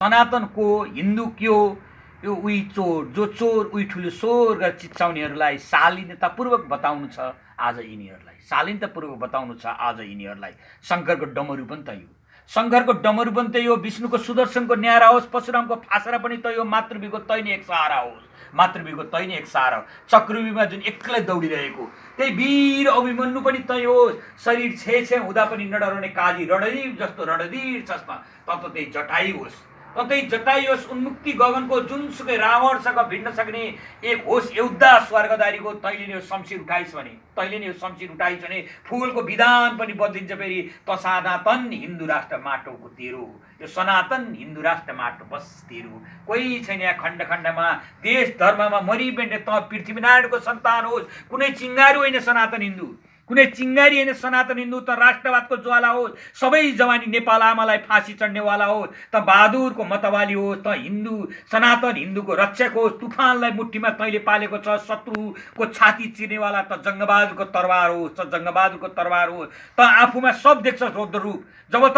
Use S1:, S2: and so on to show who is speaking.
S1: सनातन को हिन्दू क्यो यो उही चोर जो चोर उही ठुलो चोर गरेर चिच्चाउनेहरूलाई शालीनतापूर्वक बताउनु छ आज यिनीहरूलाई, शालीनतापूर्वक बताउनु छ आज यिनीहरूलाई। शङ्करको डमरू पनि त यो, शङ्करको डमरू पनि त यो, विष्णुको सुदर्शनको न्यारा होस्, परशुरामको फासरा पनि त यो, मातृवीको तै नै एक सहारा होस्, मातृवीको तै नै एक सहारा हो। चक्रव्यूहमा जुन एक्लै दौडिरहेको त्यही वीर अभिमन्यु पनि तै हो, शरीर छे हुँदा पनि नडराउने काजी रणधीर जस्तो रणधीर छस् न, त त्यही जटाई होस्, ततै जटाई होस्। उन्मुक्ति गगनको जुनसुकै रावणसँग भिड्न सक्ने एक होस् योद्धा स्वर्गदारीको, तैँले नै यो शमशिर उठाइस् भने, तैँले नै यो शमशिर उठाइस् भने फुलको विधान पनि बदलिन्छ फेरि। त सनातन हिन्दू राष्ट्र माटोको तेरो, यो सनातन हिन्दू राष्ट्र माटो बस तेरो, कोही छैन यहाँ खण्ड खण्डमा देश धर्ममा मरिबेन्डे। त पृथ्वीनारायणको सन्तान होस्, कुनै चिङ्गारी होइन सनातन हिन्दू, कुनै चिङ्गारी होइन सनातन हिन्दू। त राष्ट्रवादको ज्वाला होस्, सबै जवानी नेपाल आमालाई फाँसी चढ्नेवाला होस्। त बहादुरको मतवाली होस्, त हिन्दू सनातन हिन्दूको रक्षक होस्। तुफानलाई मुठीमा तैँले पालेको छ, शत्रुको छाती चिर्नेवाला त जङ्गबहादुरको तरवार होस्, त जङ्गबहादुरको तरवार होस्। त आफूमा सब देख्छ रौद्र रूप, जब त